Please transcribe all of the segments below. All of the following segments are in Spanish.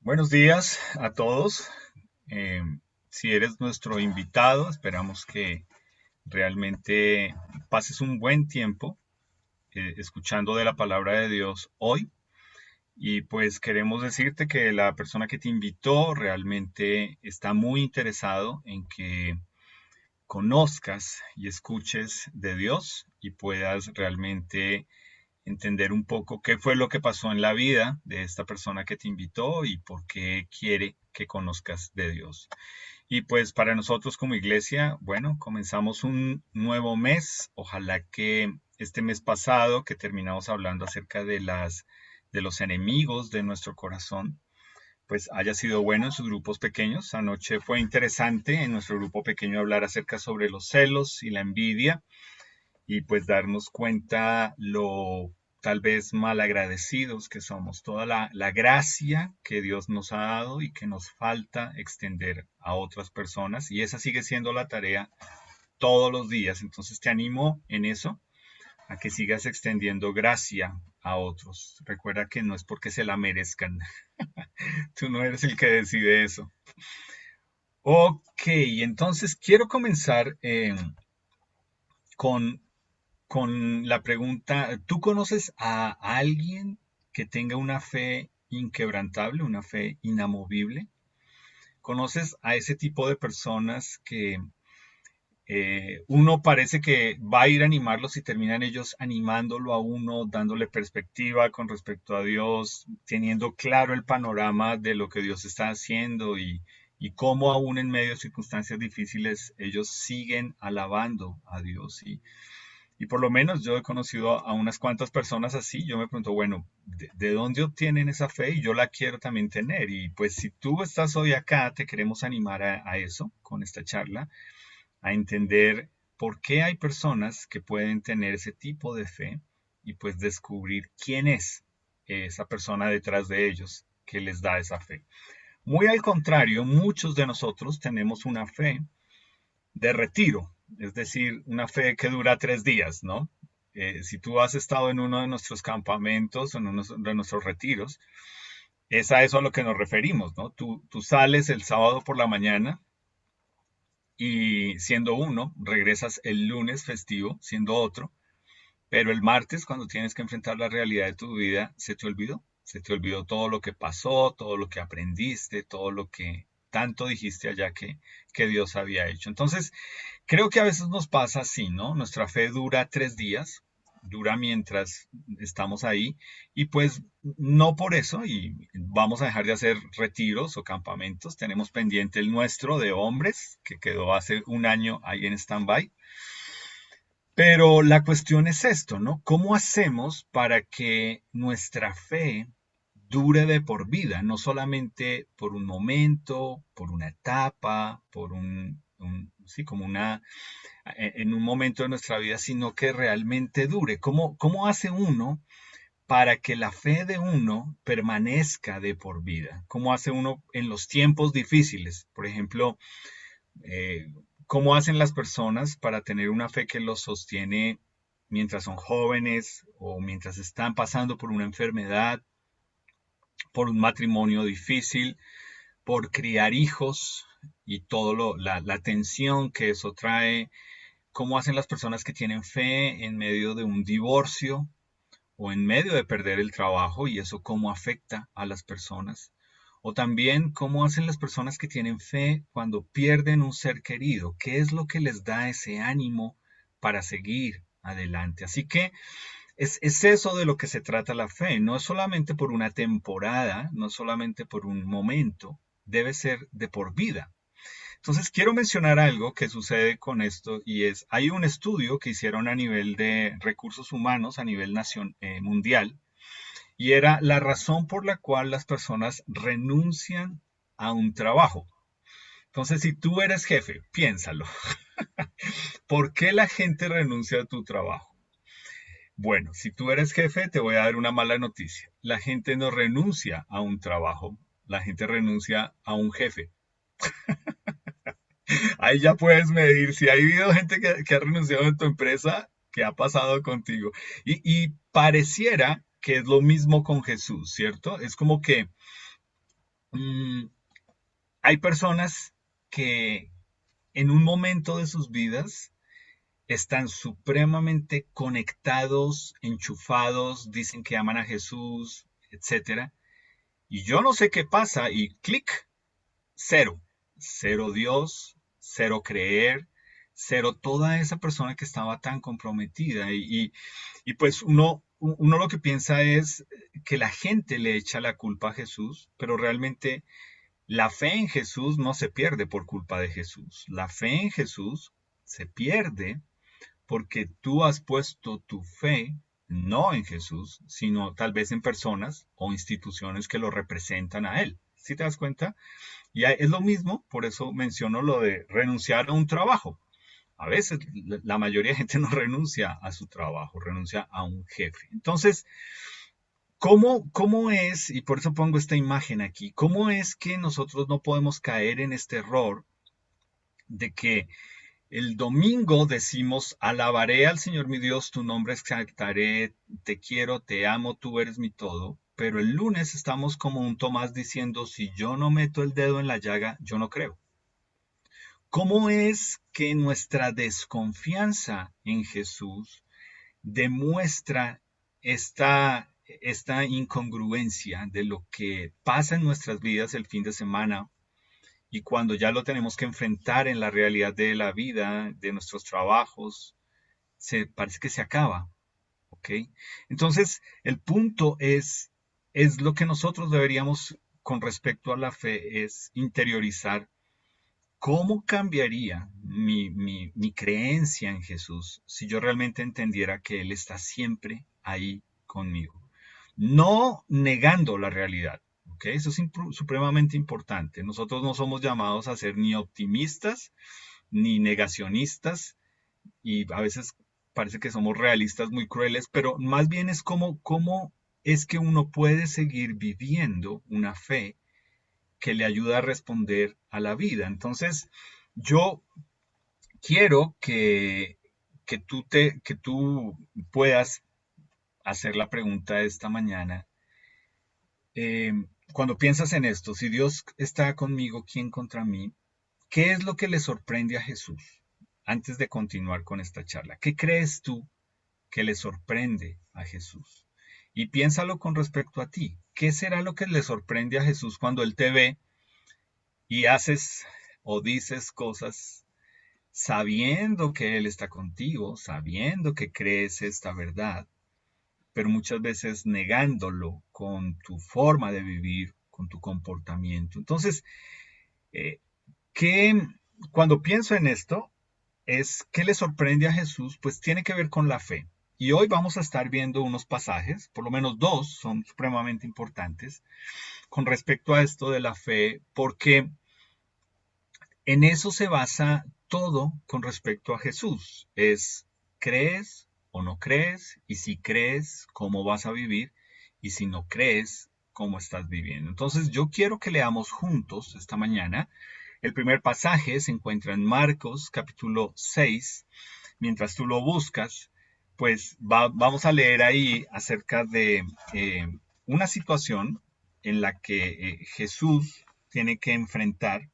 Buenos días a todos. Eh, si eres nuestro invitado, esperamos que realmente pases un buen tiempo escuchando de la palabra de Dios hoy. Y pues queremos decirte que la persona que te invitó realmente está muy interesado en que conozcas y escuches de Dios y puedas realmente entender un poco qué fue lo que pasó en la vida de esta persona que te invitó y por qué quiere que conozcas de Dios. Y pues para nosotros como iglesia, bueno, comenzamos un nuevo mes. Ojalá que este mes pasado que terminamos hablando acerca de los enemigos de nuestro corazón, pues haya sido bueno en sus grupos pequeños. Anoche fue interesante en nuestro grupo pequeño hablar acerca sobre los celos y la envidia y pues darnos cuenta lo tal vez mal agradecidos que somos, toda la gracia que Dios nos ha dado y que nos falta extender a otras personas y esa sigue siendo la tarea todos los días. Entonces te animo en eso, a que sigas extendiendo gracia a otros. Recuerda que no es porque se la merezcan, tú no eres el que decide eso. Ok, entonces quiero comenzar con la pregunta, ¿tú conoces a alguien que tenga una fe inquebrantable, una fe inamovible? ¿Conoces a ese tipo de personas que uno parece que va a ir a animarlos y terminan ellos animándolo a uno, dándole perspectiva con respecto a Dios, teniendo claro el panorama de lo que Dios está haciendo y cómo aún en medio de circunstancias difíciles ellos siguen alabando a Dios? Y por lo menos yo he conocido a unas cuantas personas así. Yo me pregunto, bueno, ¿de dónde obtienen esa fe? Y yo la quiero también tener. Y pues si tú estás hoy acá, te queremos animar a eso con esta charla, a entender por qué hay personas que pueden tener ese tipo de fe y pues descubrir quién es esa persona detrás de ellos que les da esa fe. Muy al contrario, muchos de nosotros tenemos una fe de retiro, es decir, una fe que dura 3 días, ¿no? Si tú has estado en uno de nuestros campamentos, en uno de nuestros retiros, es a eso a lo que nos referimos, ¿no? Tú sales el sábado por la mañana y siendo uno, regresas el lunes festivo siendo otro, pero el martes, cuando tienes que enfrentar la realidad de tu vida, se te olvidó. Se te olvidó todo lo que pasó, todo lo que aprendiste, todo lo que tanto dijiste allá que Dios había hecho. Entonces, creo que a veces nos pasa así, ¿no? Nuestra fe dura 3 días, dura mientras estamos ahí, y pues no por eso, y vamos a dejar de hacer retiros o campamentos. Tenemos pendiente el nuestro de hombres, que quedó hace un año ahí en stand-by. Pero la cuestión es esto, ¿no? ¿Cómo hacemos para que nuestra fe dure de por vida? No solamente por un momento, por una etapa, por sí, como en un momento de nuestra vida, sino que realmente dure. ¿Cómo hace uno para que la fe de uno permanezca de por vida? ¿Cómo hace uno en los tiempos difíciles? Por ejemplo, eh, ¿cómo hacen las personas para tener una fe que los sostiene mientras son jóvenes o mientras están pasando por una enfermedad, por un matrimonio difícil, por criar hijos y la tensión que eso trae? ¿Cómo hacen las personas que tienen fe en medio de un divorcio o en medio de perder el trabajo y eso cómo afecta a las personas? O también cómo hacen las personas que tienen fe cuando pierden un ser querido. ¿Qué es lo que les da ese ánimo para seguir adelante? Así que es eso de lo que se trata la fe. No es solamente por una temporada, no es solamente por un momento, debe ser de por vida. Entonces quiero mencionar algo que sucede con esto y hay un estudio que hicieron a nivel de recursos humanos, a nivel mundial, y era la razón por la cual las personas renuncian a un trabajo. Entonces, si tú eres jefe, piénsalo. ¿Por qué la gente renuncia a tu trabajo? Bueno, si tú eres jefe, te voy a dar una mala noticia. La gente no renuncia a un trabajo, la gente renuncia a un jefe. Ahí ya puedes medir si ha habido gente que ha renunciado en tu empresa, qué ha pasado contigo. Y pareciera que es lo mismo con Jesús, ¿cierto? Es como que Mm, hay personas que en un momento de sus vidas están supremamente conectados, enchufados, dicen que aman a Jesús, etcétera. Y yo no sé qué pasa y clic, cero. Cero Dios, cero creer, cero toda esa persona que estaba tan comprometida. Y pues uno lo que piensa es que la gente le echa la culpa a Jesús, pero realmente la fe en Jesús no se pierde por culpa de Jesús. La fe en Jesús se pierde porque tú has puesto tu fe no en Jesús, sino tal vez en personas o instituciones que lo representan a Él. ¿Sí te das cuenta? Y es lo mismo, por eso menciono lo de renunciar a un trabajo. A veces la mayoría de gente no renuncia a su trabajo, renuncia a un jefe. Entonces, ¿cómo es, y por eso pongo esta imagen aquí, cómo es que nosotros no podemos caer en este error de que el domingo decimos, alabaré al Señor mi Dios, tu nombre exaltaré, te quiero, te amo, tú eres mi todo, pero el lunes estamos como un Tomás diciendo, si yo no meto el dedo en la llaga, yo no creo. ¿Cómo es que nuestra desconfianza en Jesús demuestra esta incongruencia de lo que pasa en nuestras vidas el fin de semana y cuando ya lo tenemos que enfrentar en la realidad de la vida, de nuestros trabajos, parece que se acaba, ¿ok? Entonces, el punto es lo que nosotros deberíamos con respecto a la fe, es interiorizar cómo cambiaría mi creencia en Jesús si yo realmente entendiera que Él está siempre ahí conmigo. No negando la realidad. ¿Ok? Eso es supremamente importante. Nosotros no somos llamados a ser ni optimistas ni negacionistas y a veces parece que somos realistas muy crueles, pero más bien es cómo es que uno puede seguir viviendo una fe que le ayuda a responder a la vida. Entonces, yo quiero que tú puedas hacer la pregunta de esta mañana. Eh, Cuando piensas en esto, si Dios está conmigo, ¿quién contra mí? ¿Qué es lo que le sorprende a Jesús? Antes de continuar con esta charla, ¿qué crees tú que le sorprende a Jesús? Y piénsalo con respecto a ti. ¿Qué será lo que le sorprende a Jesús cuando Él te ve y haces o dices cosas sabiendo que Él está contigo, sabiendo que crees esta verdad, pero muchas veces negándolo con tu forma de vivir, con tu comportamiento? Entonces, eh, ¿qué, cuando pienso en esto, es qué le sorprende a Jesús? Pues tiene que ver con la fe. Y hoy vamos a estar viendo unos pasajes, por lo menos dos son supremamente importantes, con respecto a esto de la fe, porque en eso se basa todo con respecto a Jesús. Es, ¿crees o no crees? Y si crees, ¿cómo vas a vivir? Y si no crees, ¿cómo estás viviendo? Entonces yo quiero que leamos juntos esta mañana. El primer pasaje se encuentra en Marcos capítulo 6. Mientras tú lo buscas, pues vamos a leer ahí acerca de una situación en la que Jesús tiene que enfrentar.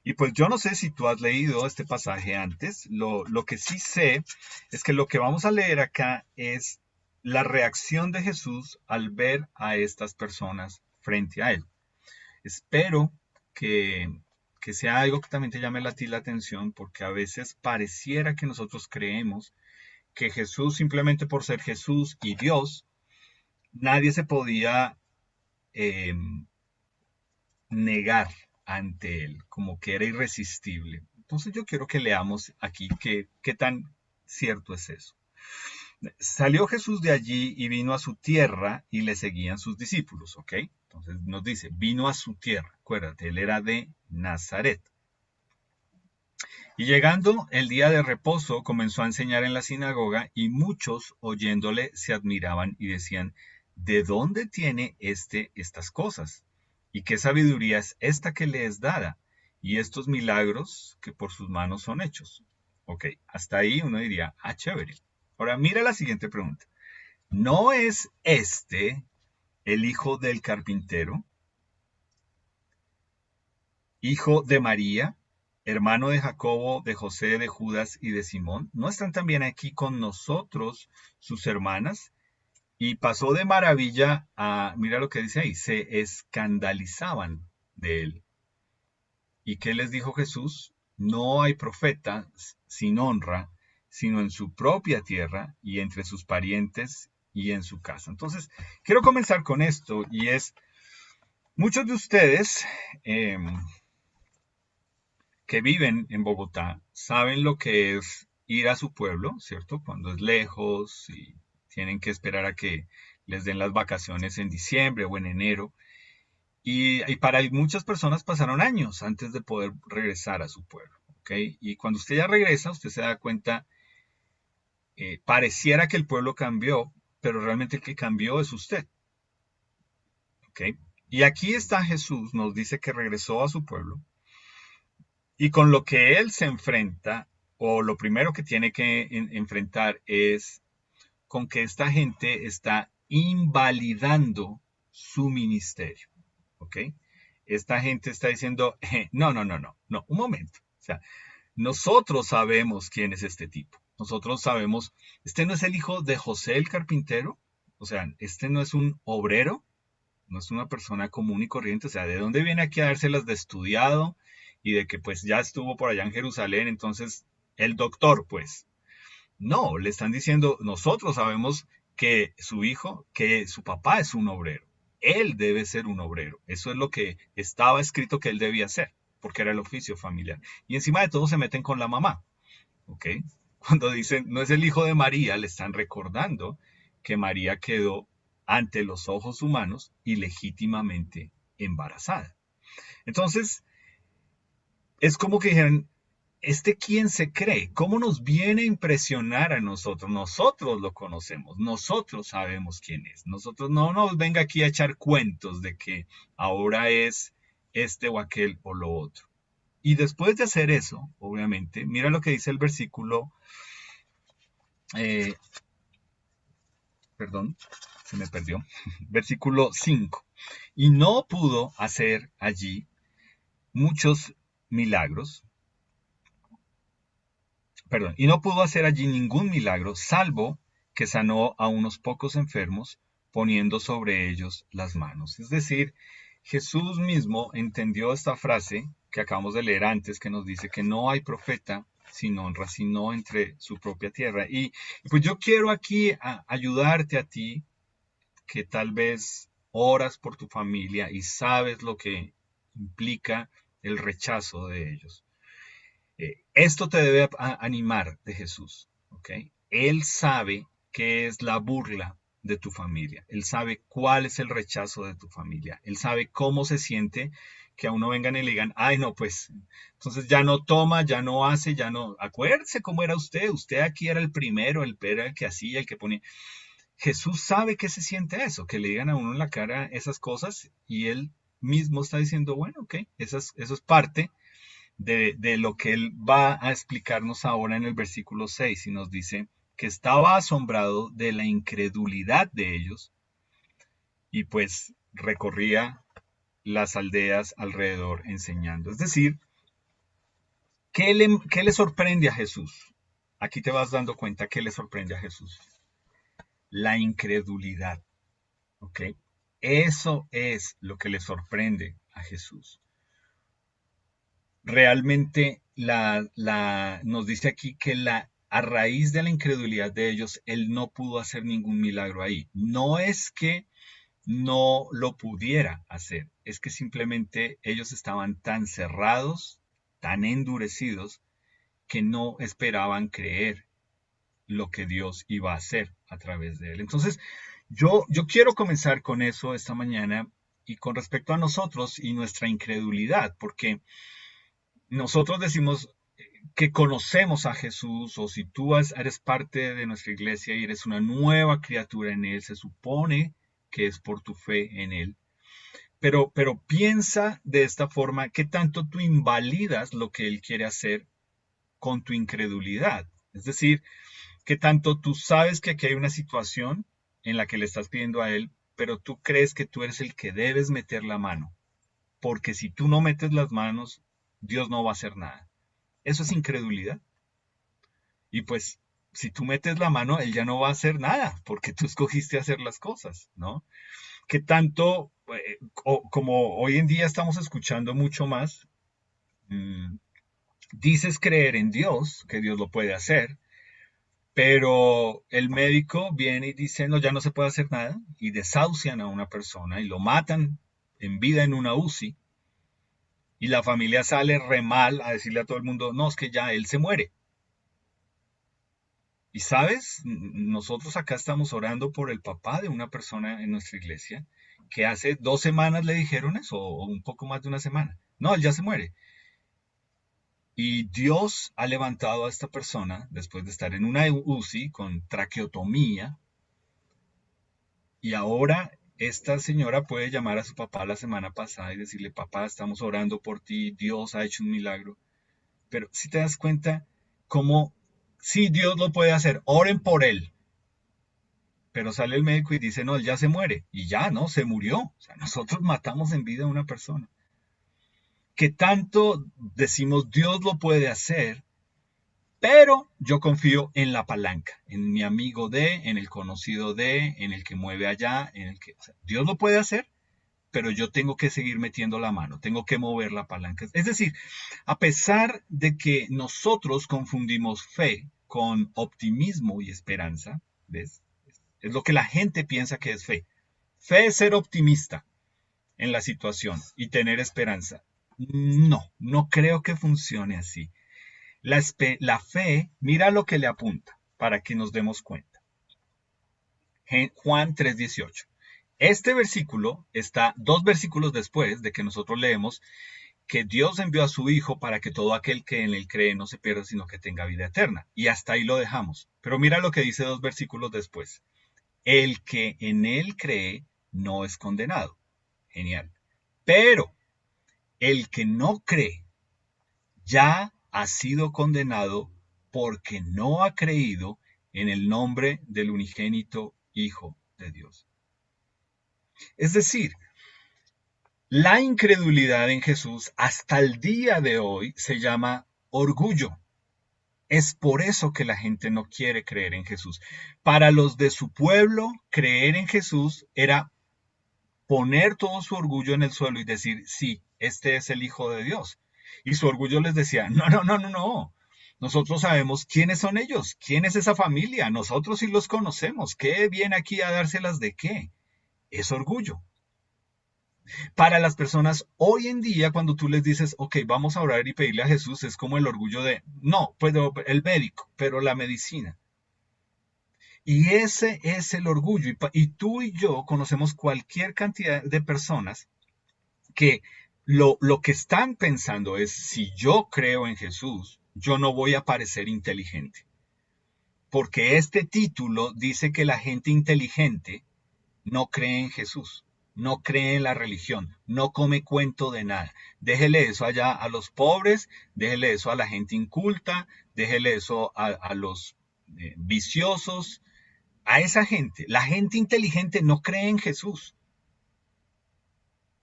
Y pues yo no sé si tú has leído este pasaje antes. Lo que sí sé es que lo que vamos a leer acá es la reacción de Jesús al ver a estas personas frente a él. Espero que, que sea algo que también te llame a ti la atención, porque a veces pareciera que nosotros creemos que Jesús, simplemente por ser Jesús y Dios, nadie se podía eh, negar ante él, como que era irresistible. Entonces yo quiero que leamos aquí qué tan cierto es eso. Salió Jesús de allí y vino a su tierra y le seguían sus discípulos, ¿ok? Entonces nos dice, vino a su tierra, acuérdate, él era de Nazaret. Y llegando el día de reposo, comenzó a enseñar en la sinagoga y muchos oyéndole se admiraban y decían, ¿de dónde tiene estas cosas? ¿Y qué sabiduría es esta que le es dada? Y estos milagros que por sus manos son hechos. Ok, hasta ahí uno diría, ah, chévere. Ahora mira la siguiente pregunta. ¿No es este el hijo del carpintero? hijo de María, hermano de Jacobo, de José, de Judas y de Simón? ¿No están también aquí con nosotros sus hermanas? Y pasó de maravilla a, mira lo que dice ahí, se escandalizaban de él. ¿Y qué les dijo Jesús? No hay profeta sin honra, sino en su propia tierra y entre sus parientes y en su casa. Entonces, quiero comenzar con esto y es, muchos de ustedes eh, que viven en Bogotá saben lo que es ir a su pueblo, ¿cierto? Cuando es lejos y tienen que esperar a que les den las vacaciones en diciembre o en enero. Y para muchas personas pasaron años antes de poder regresar a su pueblo, ¿ok? Y cuando usted ya regresa, usted se da cuenta, pareciera que el pueblo cambió, pero realmente el que cambió es usted, ¿ok? Y aquí está Jesús, nos dice que regresó a su pueblo, y con lo que él se enfrenta, o lo primero que tiene que enfrentar es con que esta gente está invalidando su ministerio, ¿ok? Esta gente está diciendo, no, no, no, no, no, un momento. O sea, nosotros sabemos quién es este tipo. Nosotros sabemos, este no es el hijo de José el carpintero. O sea, este no es un obrero, no es una persona común y corriente. O sea, ¿de dónde viene aquí a dárselas de estudiado y de que pues ya estuvo por allá en Jerusalén? Entonces, el doctor, pues, no, le están diciendo, nosotros sabemos que su hijo, que su papá es un obrero. Él debe ser un obrero. Eso es lo que estaba escrito que él debía hacer, porque era el oficio familiar. Y encima de todo se meten con la mamá, ¿ok? Cuando dicen, no es el hijo de María, le están recordando que María quedó ante los ojos humanos ilegítimamente embarazada. Entonces, es como que dijeron, ¿este quién se cree? ¿Cómo nos viene a impresionar a nosotros? Nosotros lo conocemos, nosotros sabemos quién es. Nosotros no nos venga aquí a echar cuentos de que ahora es este o aquel o lo otro. Y después de hacer eso, obviamente, mira lo que dice el versículo, eh, perdón, se me perdió, versículo 5. Y no pudo hacer allí muchos milagros, perdón, y no pudo hacer allí ningún milagro, salvo que sanó a unos pocos enfermos, poniendo sobre ellos las manos. Es decir, Jesús mismo entendió esta frase que acabamos de leer antes, que nos dice que no hay profeta sin honra, sino entre su propia tierra. Y pues yo quiero aquí ayudarte a ti, que tal vez oras por tu familia y sabes lo que implica el rechazo de ellos. Esto te debe animar de Jesús, ¿ok? Él sabe qué es la burla de tu familia. Él sabe cuál es el rechazo de tu familia. Él sabe cómo se siente que a uno vengan y le digan, ay, no, pues, entonces ya no toma, ya no hace, ya no. Acuérdese cómo era usted. Usted aquí era el primero, era el que hacía, el que ponía. Jesús sabe que se siente eso, que le digan a uno en la cara esas cosas y él mismo está diciendo, bueno, ok, eso es parte de lo que él va a explicarnos ahora en el versículo 6 y nos dice que estaba asombrado de la incredulidad de ellos y pues recorría las aldeas alrededor enseñando. Es decir, ¿qué le sorprende a Jesús? Aquí te vas dando cuenta que le sorprende a Jesús. La incredulidad, ¿ok? Eso es lo que le sorprende a Jesús. Realmente nos dice aquí que a raíz de la incredulidad de ellos, él no pudo hacer ningún milagro ahí. No es que no lo pudiera hacer, es que simplemente ellos estaban tan cerrados, tan endurecidos, que no esperaban creer lo que Dios iba a hacer a través de él. Entonces, yo quiero comenzar con eso esta mañana y con respecto a nosotros y nuestra incredulidad, porque nosotros decimos que conocemos a Jesús o si tú eres parte de nuestra iglesia y eres una nueva criatura en Él, se supone que es por tu fe en Él. Pero piensa de esta forma, ¿qué tanto tú invalidas lo que Él quiere hacer con tu incredulidad? Es decir, ¿qué tanto tú sabes que aquí hay una situación en la que le estás pidiendo a Él, pero tú crees que tú eres el que debes meter la mano? porque si tú no metes las manos, Dios no va a hacer nada. Eso es incredulidad. Y pues, si tú metes la mano, Él ya no va a hacer nada, porque tú escogiste hacer las cosas, ¿no? Que tanto, como hoy en día estamos escuchando mucho más, mmm, dices creer en Dios, que Dios lo puede hacer, pero el médico viene y dice, no, ya no se puede hacer nada, y desahucian a una persona y lo matan en vida en una UCI, y la familia sale re mal a decirle a todo el mundo, no, es que ya él se muere. Y sabes, nosotros acá estamos orando por el papá de una persona en nuestra iglesia, que hace 2 semanas le dijeron eso, o un poco más de una semana. No, él ya se muere. Y Dios ha levantado a esta persona después de estar en una UCI con traqueotomía. Y ahora esta señora puede llamar a su papá la semana pasada y decirle, papá, estamos orando por ti, Dios ha hecho un milagro. Pero si te das cuenta, cómo sí Dios lo puede hacer, oren por él. Pero sale el médico y dice, no, él ya se muere. Y ya, ¿no? Se murió. O sea, nosotros matamos en vida a una persona. Que tanto decimos Dios lo puede hacer, pero yo confío en la palanca, en mi amigo de, en el conocido de, en el que mueve allá, en el que, o sea, Dios lo puede hacer, pero yo tengo que seguir metiendo la mano, tengo que mover la palanca. Es decir, a pesar de que nosotros confundimos fe con optimismo y esperanza, ¿ves? Es lo que la gente piensa que es fe. Fe es ser optimista en la situación y tener esperanza. No, no creo que funcione así. La fe, mira lo que le apunta para que nos demos cuenta. Juan 3:18. Este versículo está 2 versículos después de que nosotros leemos que Dios envió a su Hijo para que todo aquel que en él cree no se pierda, sino que tenga vida eterna. Y hasta ahí lo dejamos. Pero mira lo que dice 2 versículos después. El que en él cree no es condenado. Genial. Pero el que no cree ya ha sido condenado porque no ha creído en el nombre del unigénito Hijo de Dios. Es decir, la incredulidad en Jesús hasta el día de hoy se llama orgullo. Es por eso que la gente no quiere creer en Jesús. Para los de su pueblo, creer en Jesús era poner todo su orgullo en el suelo y decir, sí, este es el Hijo de Dios. Y su orgullo les decía, no, no, no, no, no. Nosotros sabemos quiénes son ellos, quién es esa familia, nosotros sí los conocemos. ¿Qué viene aquí a dárselas de qué? Es orgullo. Para las personas hoy en día, cuando tú les dices, ok, vamos a orar y pedirle a Jesús, es como el orgullo de, no, pues el médico, pero la medicina. Y ese es el orgullo. Y tú y yo conocemos cualquier cantidad de personas que lo que están pensando es, si yo creo en Jesús, yo no voy a parecer inteligente. Porque este título dice que la gente inteligente no cree en Jesús, no cree en la religión, no come cuento de nada. Déjele eso allá a los pobres, déjele eso a la gente inculta, déjele eso a los viciosos, a esa gente. La gente inteligente no cree en Jesús.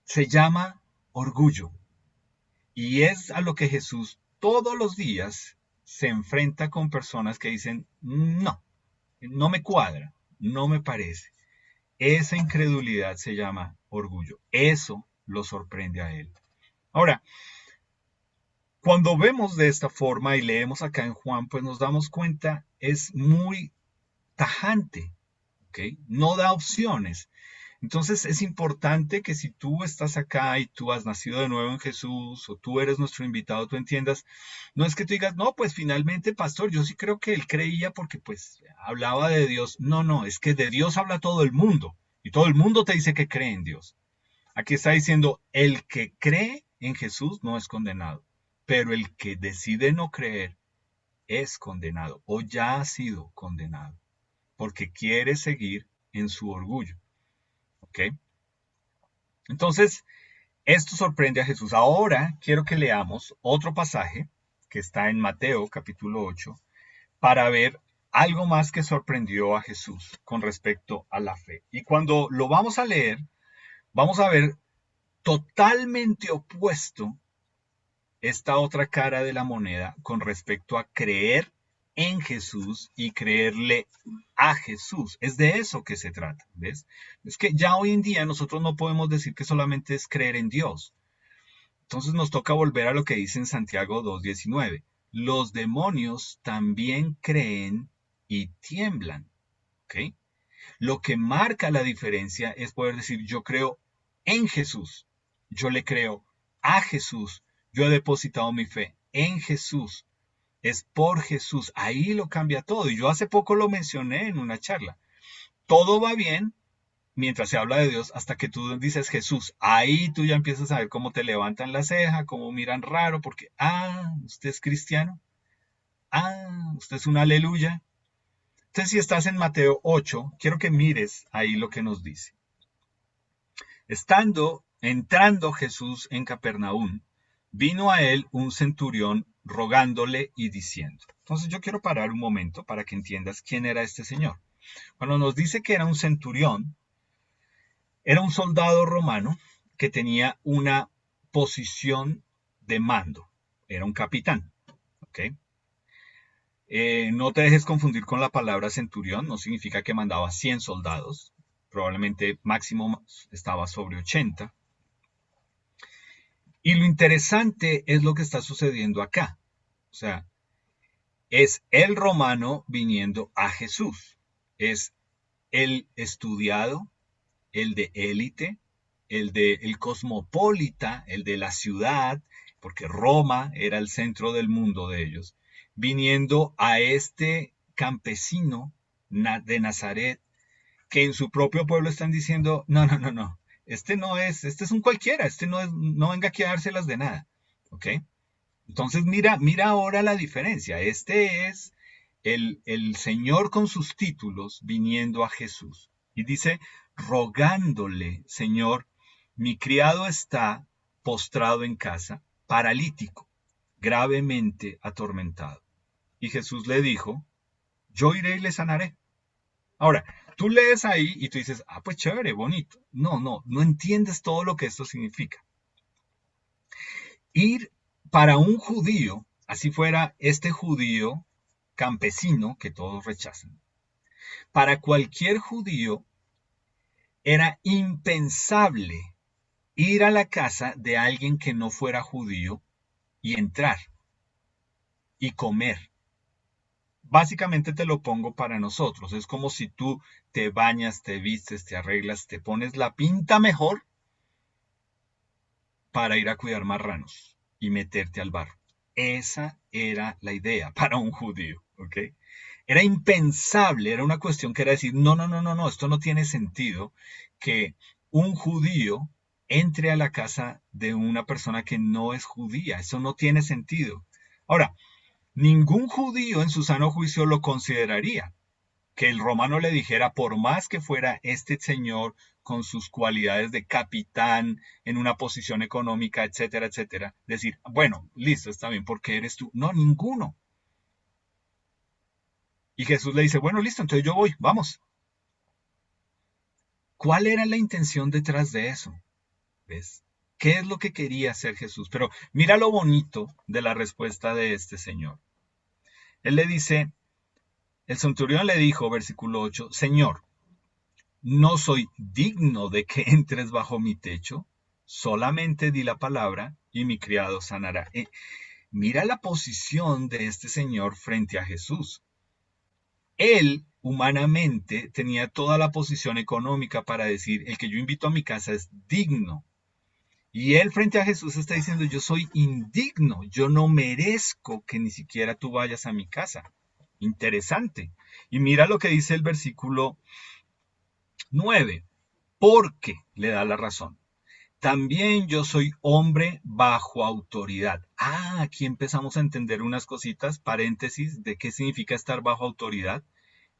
Se llama orgullo. Y es a lo que Jesús todos los días se enfrenta con personas que dicen, no, no me cuadra, no me parece. Esa incredulidad se llama orgullo. Eso lo sorprende a él. Ahora, cuando vemos de esta forma y leemos acá en Juan, pues nos damos cuenta, es muy tajante, ¿ok? No da opciones. Entonces es importante que si tú estás acá y tú has nacido de nuevo en Jesús o tú eres nuestro invitado, tú entiendas, no es que tú digas, no, pues finalmente, pastor, yo sí creo que él creía porque pues hablaba de Dios. No, no, es que de Dios habla todo el mundo y todo el mundo te dice que cree en Dios. Aquí está diciendo, el que cree en Jesús no es condenado, pero el que decide no creer es condenado o ya ha sido condenado porque quiere seguir en su orgullo. ¿Ok? Entonces, esto sorprende a Jesús. Ahora quiero que leamos otro pasaje que está en Mateo capítulo 8 para ver algo más que sorprendió a Jesús con respecto a la fe. Y cuando lo vamos a leer, vamos a ver totalmente opuesto esta otra cara de la moneda con respecto a creer en Jesús y creerle a Jesús. Es de eso que se trata, ¿ves? Es que ya hoy en día nosotros no podemos decir que solamente es creer en Dios. Entonces nos toca volver a lo que dice en Santiago 2:19. Los demonios también creen y tiemblan, ¿ok? Lo que marca la diferencia es poder decir, yo creo en Jesús, yo le creo a Jesús, yo he depositado mi fe en Jesús, es por Jesús, ahí lo cambia todo. Y yo hace poco lo mencioné en una charla. Todo va bien mientras se habla de Dios hasta que tú dices Jesús. Ahí tú ya empiezas a ver cómo te levantan la ceja, cómo miran raro, porque, usted es cristiano, usted es un aleluya. Entonces, si estás en Mateo 8, quiero que mires ahí lo que nos dice. Entrando Jesús en Capernaum, vino a él un centurión rogándole y diciendo. Entonces yo quiero parar un momento para que entiendas quién era este señor. Cuando nos dice que era un centurión, era un soldado romano que tenía una posición de mando. Era un capitán. ¿Ok? No te dejes confundir con la palabra centurión, no significa que mandaba 100 soldados, probablemente máximo estaba sobre 80. Y lo interesante es lo que está sucediendo acá. O sea, es el romano viniendo a Jesús. Es el estudiado, el de élite, el de el cosmopolita, el de la ciudad, porque Roma era el centro del mundo de ellos, viniendo a este campesino de Nazaret, que en su propio pueblo están diciendo, no, no, no, no, este es un cualquiera, no venga aquí a dárselas de nada, ¿ok? Entonces mira ahora la diferencia, este es el Señor con sus títulos viniendo a Jesús, y dice, rogándole, Señor, mi criado está postrado en casa, paralítico, gravemente atormentado. Y Jesús le dijo, yo iré y le sanaré. Ahora, tú lees ahí y tú dices, pues chévere, bonito. No entiendes todo lo que esto significa. Ir para un judío, así fuera este judío campesino que todos rechazan, para cualquier judío era impensable ir a la casa de alguien que no fuera judío y entrar y comer. Básicamente te lo pongo para nosotros. Es como si tú te bañas, te vistes, te arreglas, te pones la pinta mejor para ir a cuidar marranos y meterte al bar. Esa era la idea para un judío, ¿ok? Era impensable, era una cuestión que era decir, no, esto no tiene sentido que un judío entre a la casa de una persona que no es judía, eso no tiene sentido. Ahora, ningún judío en su sano juicio lo consideraría. Que el romano le dijera, por más que fuera este señor con sus cualidades de capitán, en una posición económica, etcétera, etcétera, decir, bueno, listo, está bien, ¿por qué eres tú? No, ninguno. Y Jesús le dice, bueno, listo, entonces yo voy, vamos. ¿Cuál era la intención detrás de eso? ¿Ves? ¿Qué es lo que quería hacer Jesús? Pero mira lo bonito de la respuesta de este señor. Él le dice, el centurión le dijo, versículo 8, Señor, no soy digno de que entres bajo mi techo, solamente di la palabra y mi criado sanará. Mira la posición de este señor frente a Jesús. Él humanamente tenía toda la posición económica para decir, el que yo invito a mi casa es digno. Y él frente a Jesús está diciendo, yo soy indigno, yo no merezco que ni siquiera tú vayas a mi casa. Interesante. Y mira lo que dice el versículo 9, porque le da la razón. También yo soy hombre bajo autoridad. Aquí empezamos a entender unas cositas, paréntesis, de qué significa estar bajo autoridad.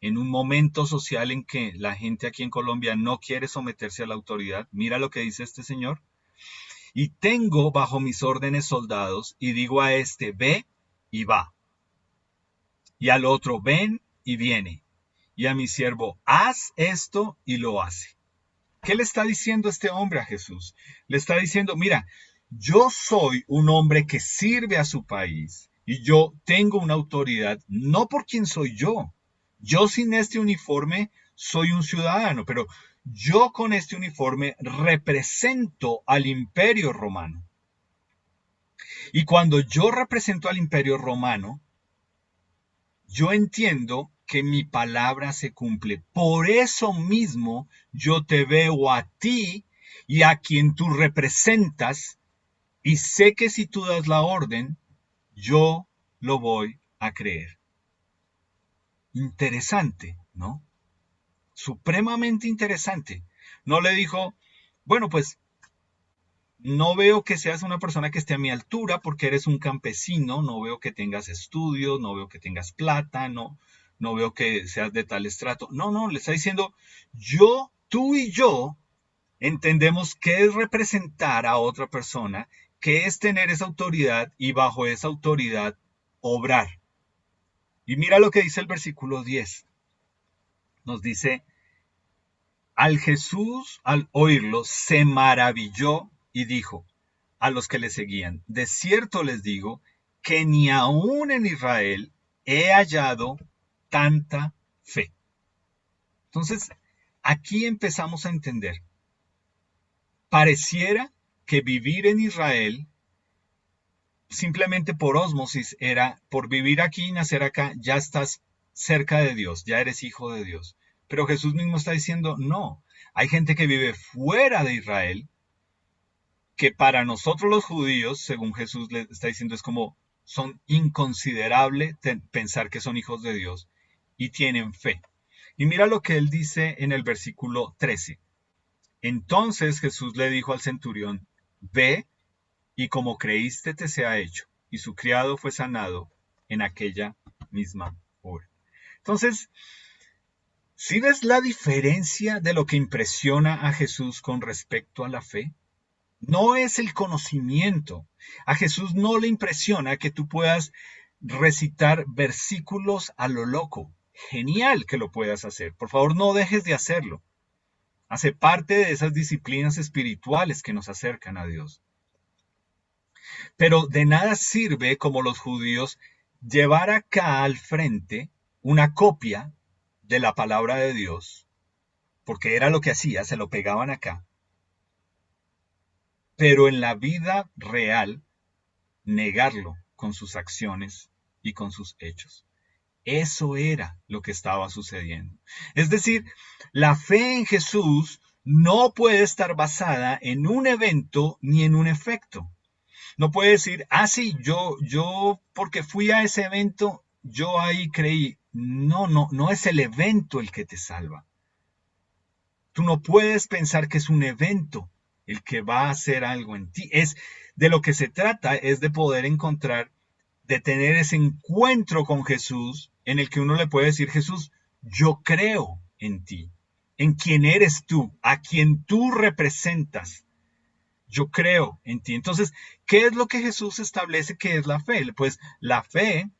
En un momento social en que la gente aquí en Colombia no quiere someterse a la autoridad. Mira lo que dice este señor. Y tengo bajo mis órdenes soldados y digo a este, ve y va. Y al otro, ven y viene. Y a mi siervo, haz esto y lo hace. ¿Qué le está diciendo este hombre a Jesús? Le está diciendo, mira, yo soy un hombre que sirve a su país y yo tengo una autoridad, no por quién soy yo. Yo sin este uniforme soy un ciudadano, pero yo con este uniforme represento al imperio romano. Y cuando yo represento al imperio romano, yo entiendo que mi palabra se cumple. Por eso mismo yo te veo a ti y a quien tú representas y sé que si tú das la orden, yo lo voy a creer. Interesante, ¿no? Supremamente interesante. No le dijo, bueno, pues no veo que seas una persona que esté a mi altura porque eres un campesino, no veo que tengas estudios, no veo que tengas plata, no veo que seas de tal estrato. No, no, le está diciendo, tú y yo entendemos qué es representar a otra persona, qué es tener esa autoridad y bajo esa autoridad obrar. Y mira lo que dice el versículo 10. Nos dice, al Jesús, al oírlo, se maravilló y dijo a los que le seguían, de cierto les digo que ni aún en Israel he hallado tanta fe. Entonces, aquí empezamos a entender. Pareciera que vivir en Israel, simplemente por ósmosis, era por vivir aquí y nacer acá, ya estás cerca de Dios, ya eres hijo de Dios. Pero Jesús mismo está diciendo, no, hay gente que vive fuera de Israel, que para nosotros los judíos, según Jesús le está diciendo, es como son inconsiderables pensar que son hijos de Dios y tienen fe. Y mira lo que él dice en el versículo 13. Entonces Jesús le dijo al centurión, ve y como creíste te sea hecho. Y su criado fue sanado en aquella misma hora. Entonces, ¿sí ves la diferencia de lo que impresiona a Jesús con respecto a la fe? No es el conocimiento. A Jesús no le impresiona que tú puedas recitar versículos a lo loco. Genial que lo puedas hacer. Por favor, no dejes de hacerlo. Hace parte de esas disciplinas espirituales que nos acercan a Dios. Pero de nada sirve, como los judíos, llevar acá al frente una copia de la palabra de Dios, porque era lo que hacía, se lo pegaban acá. Pero en la vida real, negarlo con sus acciones y con sus hechos. Eso era lo que estaba sucediendo. Es decir, la fe en Jesús no puede estar basada en un evento ni en un efecto. No puede decir, sí, porque fui a ese evento, yo ahí creí. No, no, no es el evento el que te salva. Tú no puedes pensar que es un evento el que va a hacer algo en ti. De lo que se trata es de poder encontrar, de tener ese encuentro con Jesús en el que uno le puede decir, Jesús, yo creo en ti, en quien eres tú, a quien tú representas. Yo creo en ti. Entonces, ¿qué es lo que Jesús establece que es la fe? Pues la fe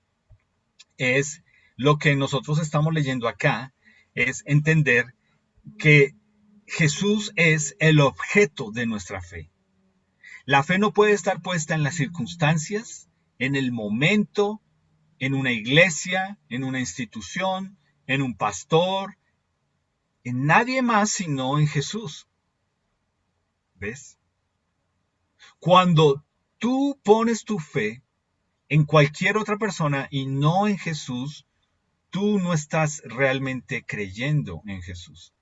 es lo que nosotros estamos leyendo acá, es entender que Jesús es el objeto de nuestra fe. La fe no puede estar puesta en las circunstancias, en el momento, en una iglesia, en una institución, en un pastor, en nadie más sino en Jesús. ¿Ves? Cuando tú pones tu fe en cualquier otra persona y no en Jesús, tú no estás realmente creyendo en Jesús.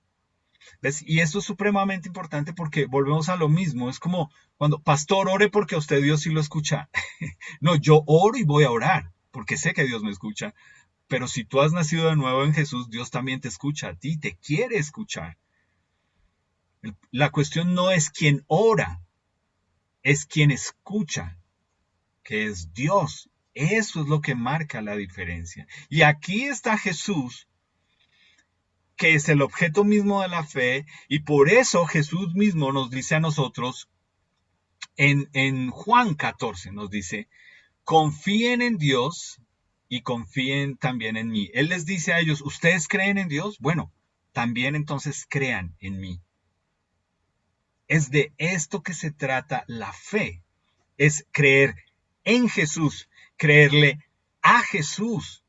¿Ves? Y esto es supremamente importante porque volvemos a lo mismo. Es como cuando, pastor, ore porque a usted Dios sí lo escucha. No, yo oro y voy a orar porque sé que Dios me escucha. Pero si tú has nacido de nuevo en Jesús, Dios también te escucha a ti, te quiere escuchar. La cuestión no es quién ora, es quien escucha, que es Dios. Eso es lo que marca la diferencia. Y aquí está Jesús, que es el objeto mismo de la fe, y por eso Jesús mismo nos dice a nosotros, en Juan 14 nos dice, confíen en Dios y confíen también en mí. Él les dice a ellos, ¿ustedes creen en Dios? Bueno, también entonces crean en mí. Es de esto que se trata la fe. Es creer en Jesús, creerle a Jesús.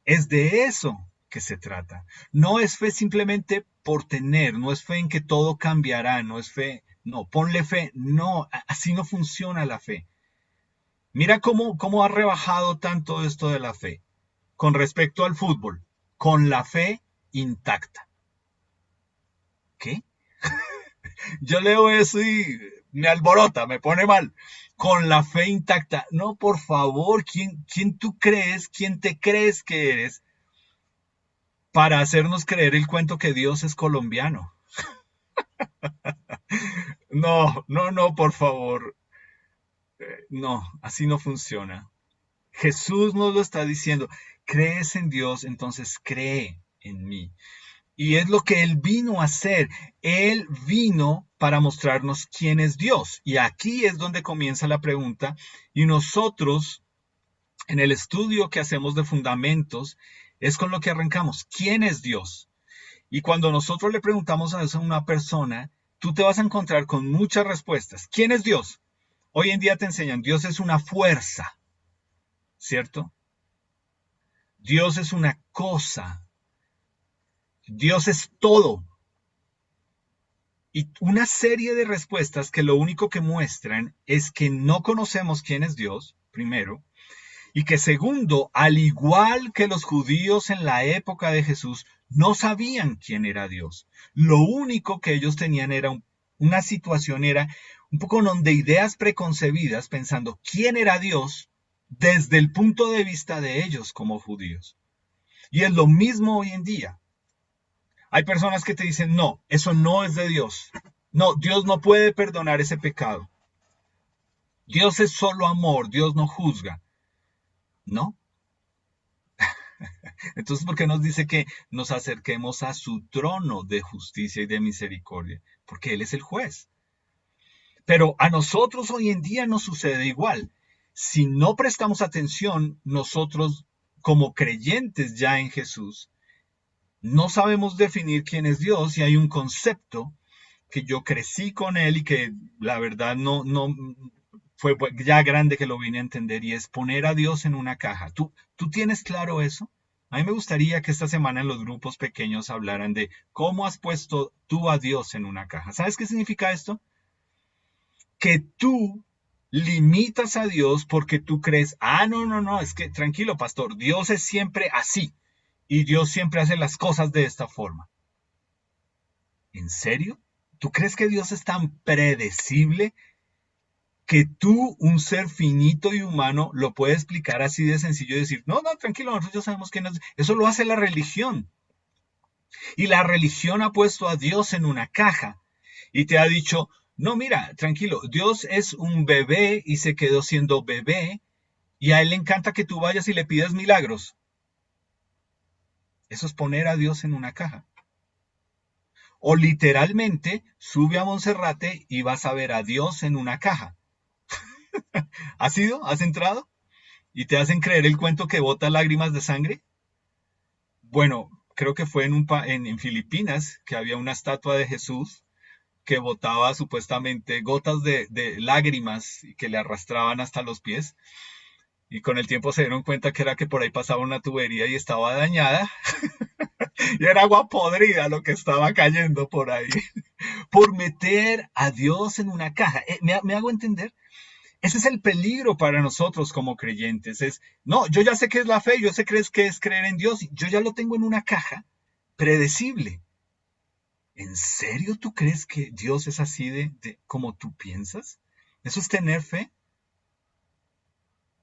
Es de eso que se trata. No es fe simplemente por tener, no es fe en que todo cambiará, no es fe, no, ponle fe, no, así no funciona la fe. Mira cómo ha rebajado tanto esto de la fe con respecto al fútbol, con la fe intacta. ¿Qué? Yo leo eso y me alborota, me pone mal. Con la fe intacta. No, por favor, ¿quién tú crees, quién te crees que eres para hacernos creer el cuento que Dios es colombiano? No, no, no, por favor. No, así no funciona. Jesús nos lo está diciendo. Crees en Dios, entonces cree en mí. Y es lo que Él vino a hacer. Él vino para mostrarnos quién es Dios. Y aquí es donde comienza la pregunta. Y nosotros, en el estudio que hacemos de fundamentos, es con lo que arrancamos. ¿Quién es Dios? Y cuando nosotros le preguntamos a eso a una persona, tú te vas a encontrar con muchas respuestas. ¿Quién es Dios? Hoy en día te enseñan, Dios es una fuerza, ¿cierto? Dios es una cosa. Dios es todo. Y una serie de respuestas que lo único que muestran es que no conocemos quién es Dios, primero, y que segundo, al igual que los judíos en la época de Jesús, no sabían quién era Dios. Lo único que ellos tenían era una situación, era un poco de ideas preconcebidas, pensando quién era Dios desde el punto de vista de ellos como judíos. Y es lo mismo hoy en día. Hay personas que te dicen, no, eso no es de Dios. No, Dios no puede perdonar ese pecado. Dios es solo amor, Dios no juzga. ¿No? Entonces, ¿por qué nos dice que nos acerquemos a su trono de justicia y de misericordia? Porque Él es el juez. Pero a nosotros hoy en día nos sucede igual. Si no prestamos atención, nosotros como creyentes ya en Jesús, no sabemos definir quién es Dios y hay un concepto que yo crecí con él y que la verdad no fue ya grande que lo vine a entender y es poner a Dios en una caja. ¿Tú tienes claro eso? A mí me gustaría que esta semana en los grupos pequeños hablaran de cómo has puesto tú a Dios en una caja. ¿Sabes qué significa esto? Que tú limitas a Dios porque tú crees, no, es que tranquilo, pastor, Dios es siempre así y Dios siempre hace las cosas de esta forma. ¿En serio? ¿Tú crees que Dios es tan predecible que tú, un ser finito y humano, lo puedes explicar así de sencillo y decir, no, tranquilo, nosotros ya sabemos quién es? Eso lo hace la religión. Y la religión ha puesto a Dios en una caja y te ha dicho, no, mira, tranquilo, Dios es un bebé y se quedó siendo bebé y a él le encanta que tú vayas y le pidas milagros. Eso es poner a Dios en una caja. O literalmente, sube a Monserrate y vas a ver a Dios en una caja. ¿Has ido? ¿Has entrado? ¿Y te hacen creer el cuento que bota lágrimas de sangre? Bueno, creo que fue en Filipinas que había una estatua de Jesús que botaba supuestamente gotas de lágrimas y que le arrastraban hasta los pies. Y con el tiempo se dieron cuenta que era que por ahí pasaba una tubería y estaba dañada. Y era agua podrida lo que estaba cayendo por ahí. Por meter a Dios en una caja. ¿Me hago entender? Ese es el peligro para nosotros como creyentes. No, yo ya sé qué es la fe, yo sé qué es creer en Dios, yo ya lo tengo en una caja predecible. ¿En serio tú crees que Dios es así de como tú piensas? ¿Eso es tener fe?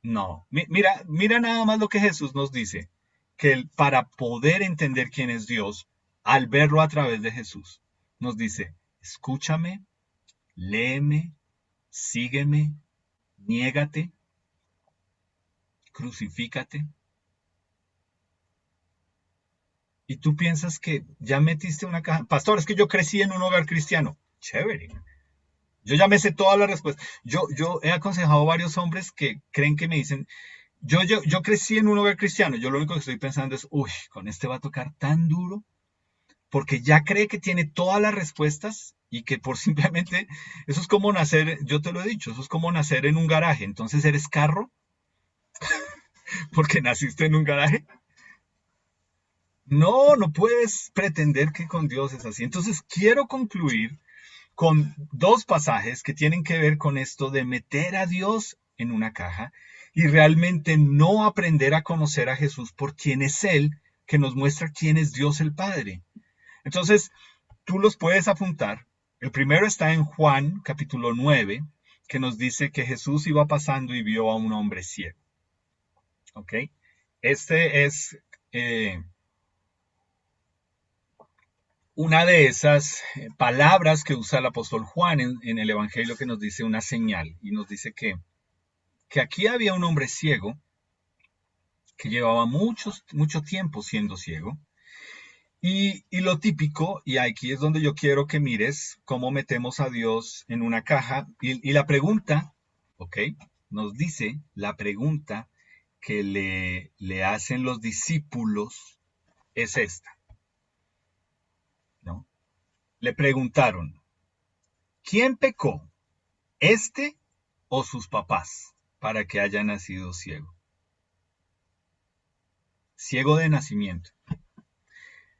No. Mira nada más lo que Jesús nos dice, que para poder entender quién es Dios, al verlo a través de Jesús, nos dice, escúchame, léeme, sígueme, niégate, crucifícate. Y tú piensas que ya metiste una caja. Pastor, es que yo crecí en un hogar cristiano. Chévere. Yo ya me sé todas las respuestas. Yo he aconsejado a varios hombres que creen que me dicen, yo crecí en un hogar cristiano. Yo lo único que estoy pensando es, uy, con este va a tocar tan duro. porque ya cree que tiene todas las respuestas y que por simplemente, eso es como nacer, yo te lo he dicho, eso es como nacer en un garaje, entonces eres carro porque naciste en un garaje. No, no puedes pretender que con Dios es así. Entonces quiero concluir con dos pasajes que tienen que ver con esto de meter a Dios en una caja y realmente no aprender a conocer a Jesús por quién es Él, que nos muestra quién es Dios el Padre. Entonces, tú los puedes apuntar. El primero está en Juan, capítulo 9, que nos dice que Jesús iba pasando y vio a un hombre ciego. ¿Ok? Este es una de esas palabras que usa el apóstol Juan en el Evangelio que nos dice una señal y nos dice que aquí había un hombre ciego que llevaba mucho tiempo siendo ciego. Y lo típico, y aquí es donde yo quiero que mires cómo metemos a Dios en una caja. Y la pregunta, ¿ok? Nos dice la pregunta que le hacen los discípulos es esta, ¿no? Le preguntaron, ¿quién pecó, este o sus papás, para que haya nacido ciego? Ciego de nacimiento.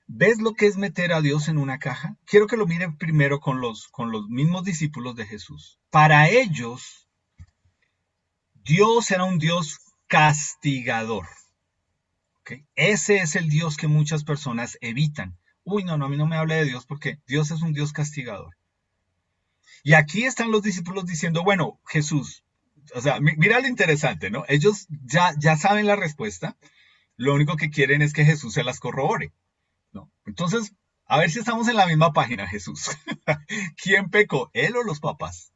¿Ves lo que es meter a Dios en una caja? Quiero que lo miren primero con los mismos discípulos de Jesús. Para ellos, Dios era un Dios castigador. ¿Okay? Ese es el Dios que muchas personas evitan. Uy, no, no, a mí no me hable de Dios porque Dios es un Dios castigador. Y aquí están los discípulos diciendo, bueno, Jesús, o sea, mira lo interesante, ¿no? Ellos ya saben la respuesta, lo único que quieren es que Jesús se las corrobore, ¿no? Entonces, a ver si estamos en la misma página, Jesús. ¿Quién pecó, él o los papás?